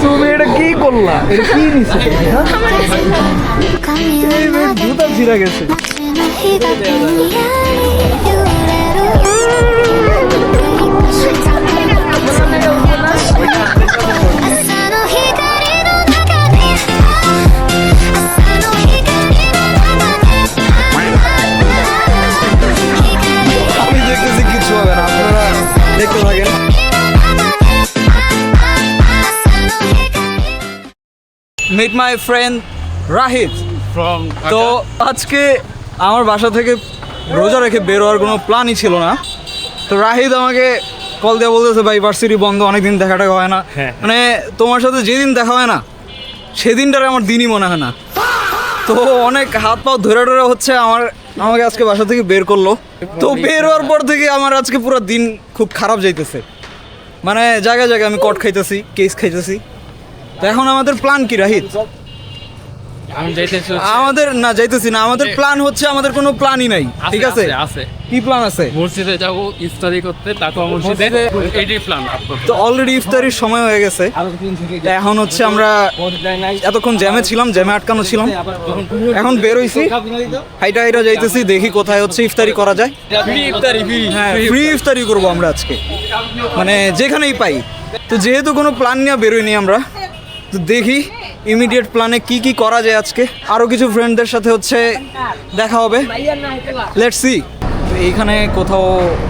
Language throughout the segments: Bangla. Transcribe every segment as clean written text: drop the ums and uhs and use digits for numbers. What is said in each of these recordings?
তুমি এটা কি করলা? এটা কি নিছো? এই মেয়ে জুতা ছিঁড়া গেছে। আমি দেখতেছি কিছু হবে না, আপনারা দেখতে থাকেন। Meet my friend Rahid. তো আজকে আমার বাসা থেকে রোজা রেখে বেরোয়ার কোনো প্ল্যানই ছিল না। তো রাহিদ আমাকে কল দিয়ে বলতেছে, ভাই ভার্সিটি বন্ধ, অনেকদিন দেখা টাকা হয় না, মানে তোমার সাথে যেদিন দেখা হয় না সেদিনটারে আমার দিনই মনে হয় না। তো অনেক হাত পাও ধরে ধরে হচ্ছে আমাকে আজকে বাসা থেকে বের করলো। তো বের হওয়ার পর থেকে আমার আজকে পুরো দিন খুব খারাপ যাইতেছে, মানে জায়গায় জায়গায় আমি কট খাইতেছি, কেস খাইতেছি। তো এখন আমাদের প্ল্যান কি রাহিদ? আমাদের না যাইতেছি না, আমাদের প্ল্যান হচ্ছে, আমাদের কোনো প্ল্যানই নাই। ঠিক আছে, কি প্ল্যান আছে? মসজিদে যাবো ইফতারি করতে, তারপর মসজিদে এইটাই প্ল্যান। তো অলরেডি ইফতারির সময় হয়ে গেছে। এখন হচ্ছে আমরা এতক্ষণ জ্যামে ছিলাম, জ্যামে আটকানো ছিলাম, এখন বের হইছি, হাইটা হাইটা যাইতেছি, দেখি কোথায় হচ্ছে ইফতারি করা যায়। হ্যাঁ, ফ্রি ইফতারি করবো আমরা আজকে, মানে যেখানেই পাই। তো যেহেতু কোনো প্ল্যান নিয়ে বেরোইনি আমরা, তো দেখি ইমিডিয়েট প্ল্যানে কি কি করা যায় আজকে। আরও কিছু ফ্রেন্ডদের সাথে হচ্ছে দেখা হবে, লেটস সি। এইখানে কোথাও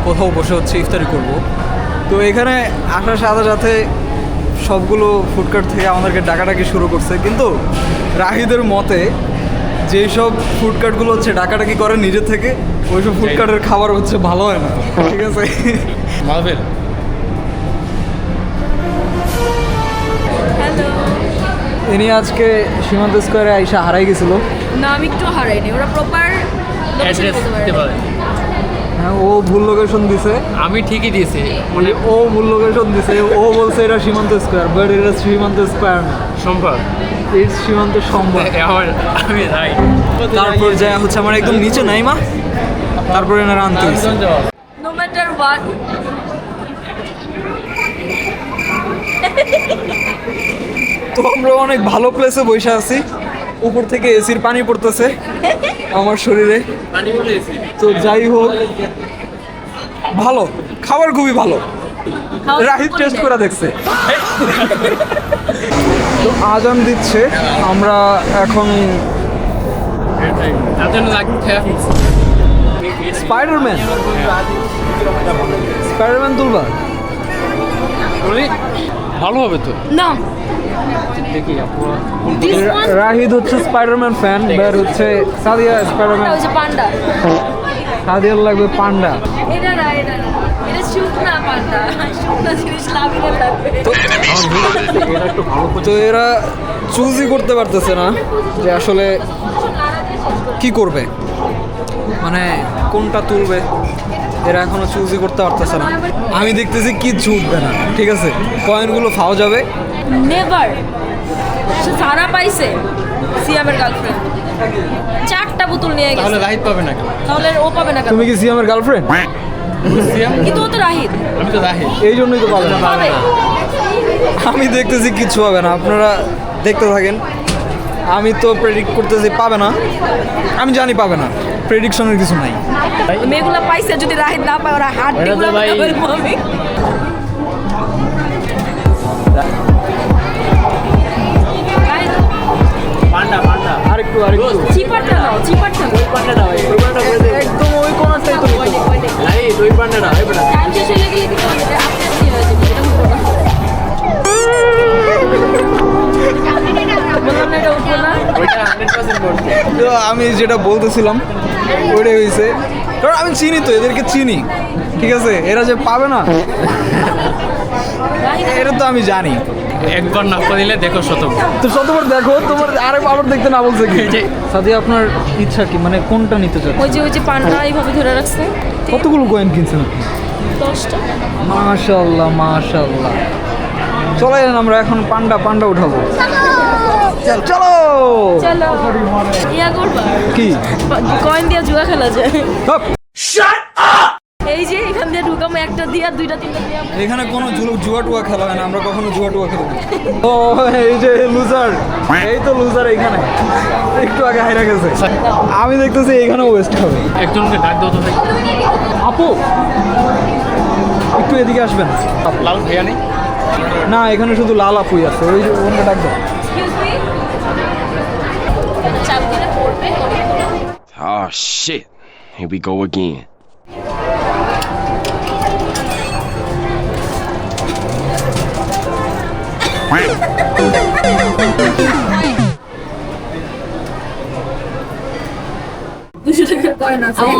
কোথাও বসে হচ্ছে ইফতারি করব। তো এখানে আসার সাথে সাথে সবগুলো ফুডকার্ট থেকে আমাদেরকে ডাকাডাকি শুরু করছে, কিন্তু রাহিদের মতে যেই সব ফুডকার্টগুলো হচ্ছে ডাকাডাকি করে নিজে থেকে, ওইসব ফুডকার্টের খাবার হচ্ছে ভালো হয় না। ঠিক আছে, মালবেল ইনি আজকে সীমান্ত স্কোয়ারে আইসা হারাই গেছিল। না, আমি একটু হারাইনি, ওরা প্রপার অ্যাড্রেস দিতে পারে। হ্যাঁ, ও ভুল লোকেশন দিছে, আমি ঠিকই দিয়েছি, মানে ও ভুল লোকেশন দিছে। ও বলছে এটা সীমান্ত স্কোয়ার, বাট এটা সীমান্ত স্কোয়ার না, সম্ভব ইটস সীমান্ত সম্ভব। আমি রাইট। তারপর যা হচ্ছে আমার একদম নিচে নাই মা, তারপরে এনারা আনতে হয়েছে। No matter what. তো আমরা অনেক ভালো প্লেসে বসে আছি, উপর থেকে এসির পানি পড়তেছে আমার শরীরে। তো যাই হোক, ভালো খাবার, খুবই ভালো। রাহিদ টেস্ট করে দেখছে। তো আজান দিচ্ছে, আমরা এখন স্পাইডারম্যান তুলবা? ভালো হবে তো। না, রাহিদ হচ্ছে স্পাইডারম্যান ফ্যান, বের হচ্ছে সাদিয়া স্পাইডারম্যান। ওই যে পান্ডা, সাদিয়ার লাগবে পান্ডা। এটা না, এটা না, এটা শুকনা পান্ডা, শুকনা জিনিস লাভিয়ে লাগবে। তো এরা চুজই করতে পারতেছে না যে আসলে কি করবে, মানে কোনটা তুলবে, এরা এখনো চুজই করতে পারতেছে না। আমি দেখতেছি কি উঠবে না, ঠিক আছে, কয়েনগুলো ফাও যাবে। নেভার। সে সারা পাইছে সিয়ামের গার্লফ্রেন্ড, 4টা বোতল নিয়ে গেছে। তাহলে রাহিদ পাবে না, তাহলে ও পাবে না কেন? তুমি কি সিয়ামের গার্লফ্রেন্ড? কিন্তু ও তো রাহিদ। আমি তো রাহিদ, এই জন্যই তো পাবে না। পাবে। আমি দেখতেছি কিচ্ছু হবে না, আপনারা দেখতে থাকেন। আমি তো প্রেডিক্ট করতেছি পাবে না, আমি জানি পাবে না, প্রেডিকশনের কিছু নাই। মেয়েগুলো পাইছে, যদি রাহিদ না পায় ওরা হাড্ডিগুলো বলবো আমি। আরেকটু চিপারটা নাও, চিপারটা নাও। একদম ওই কোণাটাই তো টাইম শেষ হয়ে গেলে কিন্তু আপনি হয়ে যাবে, এটা হতো না। বললাম না এটা উঠবো না। তো আমি যেটা বলতেছিলাম ওইটাই হয়েছে, কারণ আমি চিনি তো, এদেরকে চিনি, ঠিক আছে, এরা যে পাবে না এটা তো আমি জানি। একবার না দিলে দেখো শতবার। তো শতবার দেখো, তোমার আবার দেখতে না বলছে কি? সাথে আপনার ইচ্ছা কি, মানে কোনটা নিতে চান? ওই যে পান্ডা এইভাবে ধরে রাখছে। কতগুলো কয়েন কিনছেন আপনি? 10টা। মাশাআল্লাহ মাশাআল্লাহ। চলেন আমরা এখন পান্ডা উঠাবো। চলো চলো, ইয়া করবা কি? কয়েন দিয়ে জুয়া খেলা যায়। হপ। এই যে এখান দিয়ে ঢুকামো, একটা দিয়া 2টা-3টা দিয়া এখানে কোনো জুয়া টুয়া খেলা হয় না, আমরা কখনো জুয়া টুয়া খেলি না। ও এই যে লুজার, এই তো লুজার এইখানে একটু আগে হাইরা গেছে। আমি দেখতেছি এইখানে ওয়েস্ট হবে। একজনকে ডাক দাও তো ভাই। আপু একটু এদিকে আসবেন। লাল ভাইয়া নেই? না এখানে শুধু লাল আপুই আছে, ওই যে ওখানে ডাক দাও। এক্সকিউজ মি চাপ দিলে পড়বে। Oh shit. Here we go again.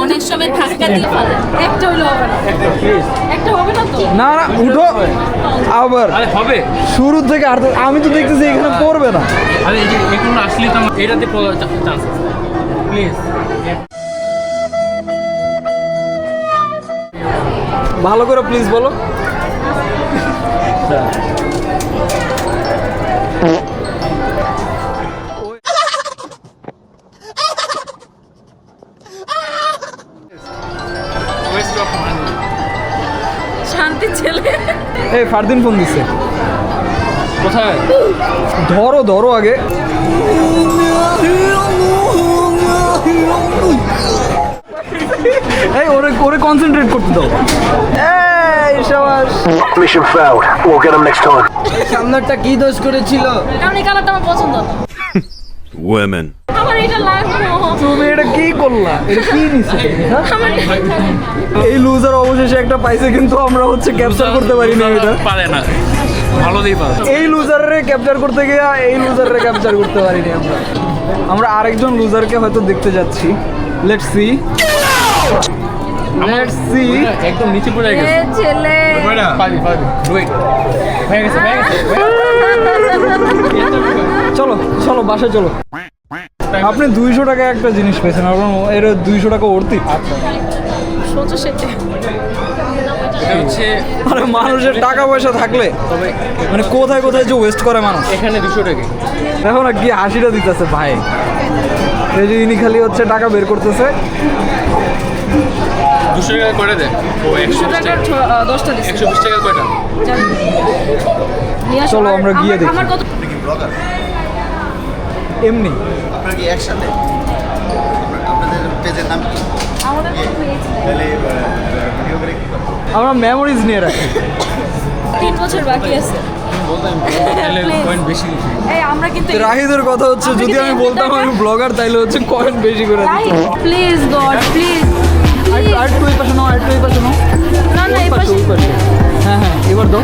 অনেক সময় ধাক্কা দিয়ে ফেলে। একটা হইলো হবে না, একটা হবে না তো। না না উঠো আবার আরে হবে। শুরু থেকে আর আমি তো দেখতেছি এখানে পড়বে না। আরে এই যে এগুলো আসলে তো আমার এটাতে চান্স আছে। প্লিজ। ভালো করে প্লিজ বলো। শান্তি ছেলে। এই ফারদিন ফোন দিচ্ছে। কোথায়? ধরো ধরো আগে। এই ওরে ওরে কনসেন্ট্রেট করতে দাও। এই শাবাশ। Mission failed. We'll get them next time. সামনেরটা কি দোষ করেছিল? কারণ এই কালারটা আমার পছন্দ না। Women. আমার এটা লাগবে। তুমি এটা কি করলা? এটা কি নিছে? হ্যাঁ? আমার এই লুজার অবশেষে একটা পাইছে, কিন্তু আমরা হচ্ছে ক্যাপচার করতে পারি না এটা। পারে না। ভালো দিয়ে পারে। এই লুজারে ক্যাপচার করতে গিয়ে এই লুজারে ক্যাপচার করতে পারিনি আমরা। আমরা আরেকজন লুজারকে হয়তো দেখতে যাচ্ছি। Let's see. Let's see. একদম নিচে পড়ে গেছে। এ ছেলে। পারবি পারবি। ওয়েট। হয়ে গেছে হয়ে গেছে। চলো চলো বাসায় চলো। আপনি 200 টাকা একটা জিনিস পেয়েছেন, আপনার এর 200 টাকা অর্থি। সোজা সেটে। এটা হচ্ছে আরে মানুষের টাকা পয়সা থাকলে মানে কোথায় কোথায় যে ওয়েস্ট করে মানুষ। এখানে 200 টাকা। দেখো না কি হাসিটা দিতেছে ভাই। এই যে ইনি খালি হচ্ছে টাকা বের করতেছে। 200 টাকা করে দে। ও 120 টাকা। 10টা দিছি। 120 টাকা কয়টা? নিয়ে আসো। চলো, আমরা গিয়ে দেখি। আমার কত এমনি আপনারা কি একসাথে আপনাদের পেজের নাম কি আমাদের পেয়েছি। তাহলে ভিডিও করে কি করেন? আমরা মেমোরিজ নিয়ে রাখি। 3 বছর বাকি আছে। তাহলে Please. পয়েন্ট বেশি দিছি। এই আমরা কিন্তু রাহিদের কথা হচ্ছে যদি আমি বলতাম আমি ব্লগার তাইলে হচ্ছে কয়েন বেশি করে দিত। Please god please. আর একটু এই পাশে নাও, আর একটু এই পাশে নাও। না না এই পাশে ওই পাশে। হ্যাঁ হ্যাঁ এবার দাও।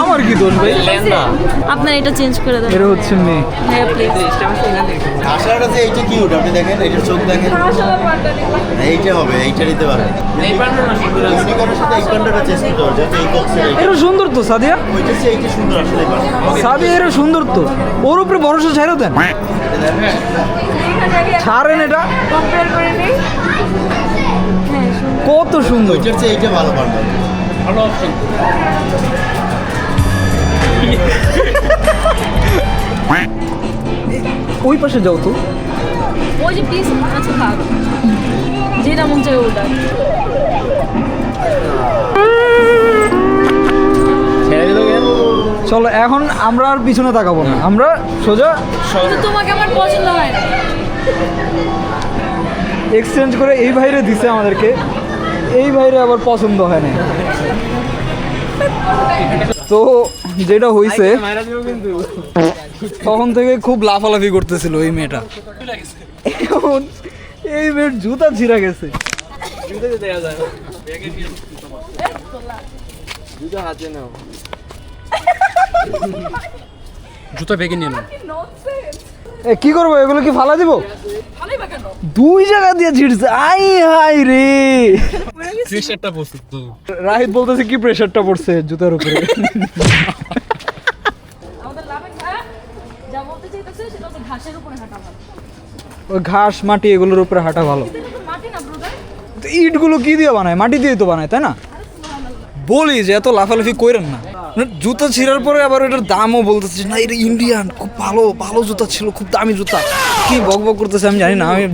আমার কি দোষ ভাই? আপনার এটা চেঞ্জ করে দেন। এটা হচ্ছে মেয়ে। হ্যাঁ প্লিজ। আশাটা যে এইটা কিউট আপনি দেখেন এইটার চোখ দেখেন এইটা হবে এইটা নিতে পারেন এই পান্ডা না সুন্দর আছে। ইউনিকর্নের সাথে এই কন্ডাটা চেঞ্জ করতে হবে যাতে এই বক্সের এটা সুন্দর তো সাদিয়া। ওইটা চেয়ে এইটা সুন্দর আসলে এই পান্ডা সাদিয়া এটা সুন্দর তো। ওর উপরে ভরসা ছাড়ো দেন। ছাড়েন এটা। কম্পেয়ার করে নেই। হ্যাঁ সুন্দর। কত সুন্দর। ওইটার চেয়ে এইটা ভালো পান্ডা ভালো অপশন। ওই পাশে যাও তো। ওই যে প্লিজ আচ্ছা থাক। যেটা মন চাই ওটা। ছেড়ে দিল কেন? চলো এখন আমরা আর পিছনে তাকাবো না, আমরা সোজা কিন্তু তোমাকে আমার পছন্দ হয় না। এক্সচেঞ্জ করে এই ভাইরে দিছে আমাদেরকে, এই ভাইরে আবার পছন্দ হয় না। তো যেটা হইছে মাইরা দিও কিন্তু। তখন থেকে খুব লাফালাফি করতেছিল এই মেয়েটা। এখন এই মেয়ের জুতা ছিঁড়া গেছে। জুতাতে দেয়া যায় না। জুতা হাতে নাও। জুতা ব্যাগে নিয়ে নাও। এ কি করবো, এগুলো কি ফালা দিব? 2 জায়গা দিয়ে ছিঁড়ছে। আই হাই রে। প্রেসারটা বসে তো। রাহিত বলতেছে কি প্রেশারটা পড়ছে জুতার উপরে। আমাদের লাভের ভাই যা বলতে চাইতেছে সেটা হচ্ছে ঘাসের উপরে হাঁটা ভালো। ওই ঘাস মাটি এগুলোর উপরে হাঁটা ভালো। মাটি না ব্রদার। তো ইটগুলো কি দিয়ে বানায়? মাটি দিয়ে তো বানায়, তাই না? বলি যে এত লাফালাফি করেন না। জুতা ছিঁড়ার পরে আবার এটার দামও বলতেছে না, এটা ইন্ডিয়ান, খুব ভালো ভালো জুতা ছিল, খুব দামি জুতা। কি বকবক করতেছে আমি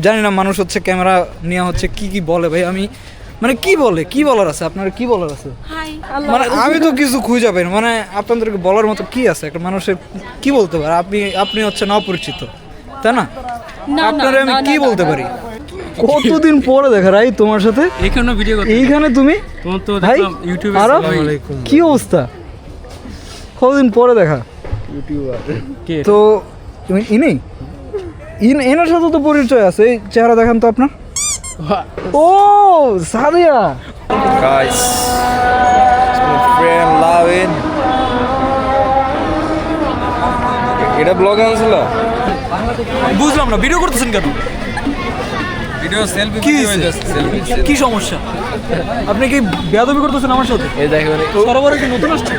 জানি না মানুষ হচ্ছে ক্যামেরা নিয়ে হচ্ছে কি বলে ভাই আমি মানে কি বলার আছে আপনার কি বলার আছে হাই মানে আমি তো কিছু খুঁজে পাই না মানে আপনাদেরকে বলার মতো কি আছে একটা মানুষের কি বলতে পারে আপনি হচ্ছে না অপরিচিত তাই না আপনারে আমি কি বলতে পারি কতদিন পরে দেখা রাই তোমার সাথে এখানে ভিডিও করতে এইখানে তুমি তোমার তো ভাই দেখলাম ইউটিউবে আরব? কি অবস্থা কতদিন পরে দেখা কে তো ইনি এনার সাথে তো পরিচয় আছে এই চেহারা দেখান তো আপনার ও Sadia Guys, it's my friend Lavin. এটা ব্লগ আনছিল বুঝলাম না ভিডিও করতেছেন কেন ভিডিও সেলফি কি কি সমস্যা আপনি কি বেয়াদবি করতেছেন আমার সাথে এই দেখো সরোবরে কি নতুন আসছে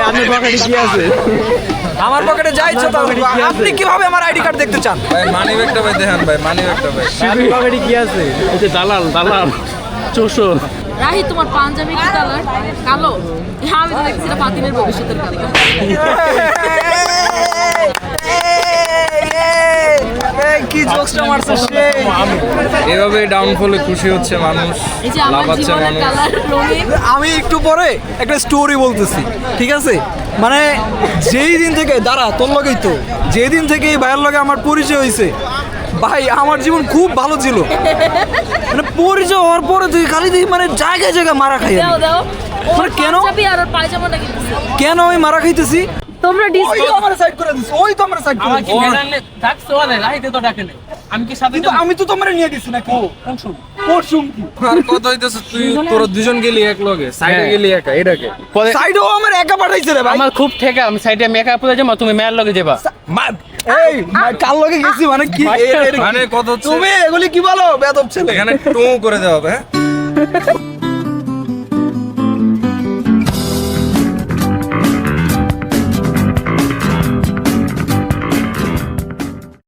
আপনার পকেটে কি আছে আমার পকেটে যা ইচ্ছা তাই আপনি কিভাবে আমার আইডি কার্ড দেখতে চান ভাই মানি ব্যাগটা ভাই দেখেন ভাই মানি ব্যাগটা ভাই আপনার পকেটে কি আছে এই যে দালাল চোষর রাহি তোমার পাঞ্জাবি কি কালার কালো হ্যাঁ আমি তো দেখছি এটা ফাতিমের ভবিষ্যতের কালার কি জোকসটা মারছে সে এভাবে ডাউনফলে খুশি হচ্ছে মানুষ এই যে আমার লাফাচ্ছে জীবনের মানুষ কালার রঙিন আমি একটু পরে একটা স্টোরি বলতেছি ঠিক আছে মানে যেই দিন থেকে দাঁড়া তোর লগেই তো যেই দিন থেকে এই ভাইয়ের লগে আমার পরিচয় হয়েছে ভাই আমার জীবন খুব ভালো ছিল মানে পরিচয় হওয়ার পরে তুই খালি তুই মানে জায়গায় জায়গায় মারা খাই আমি। দাও মানে কেন পাঞ্জাবি আর ওর পায়জামাটা কিনছে কেন আমি মারা খাইতেছি তোমরা ওই ডিসপ্লে তো আমার সাইড করে দিস ওই তো আমার সাইড করে আমার কি দিছে। মেডালে ডাকছে ওরে রাইতে তো ডাকে না আমি কি সাথে কিন্তু আমি তো তোমারে নিয়ে গেছি নাকি পরশুম কি আর কথা হইতেছে তুই তোরা দুজন গেলি এক লগে সাইডে গেলি একা এটাকে সাইডও আমার একা পাঠাইছে রে ভাই আমার খুব ঠেকা আমি সাইডে মেকআপ করে যাবো তুমি মেয়ের লগে যাবা এই কাল লগে গেছি মানে কি মানে কথা হচ্ছে তুমি এগুলি কি বলো বেদব ছেলে এখানে টু করে দেওয়া হবে হ্যাঁ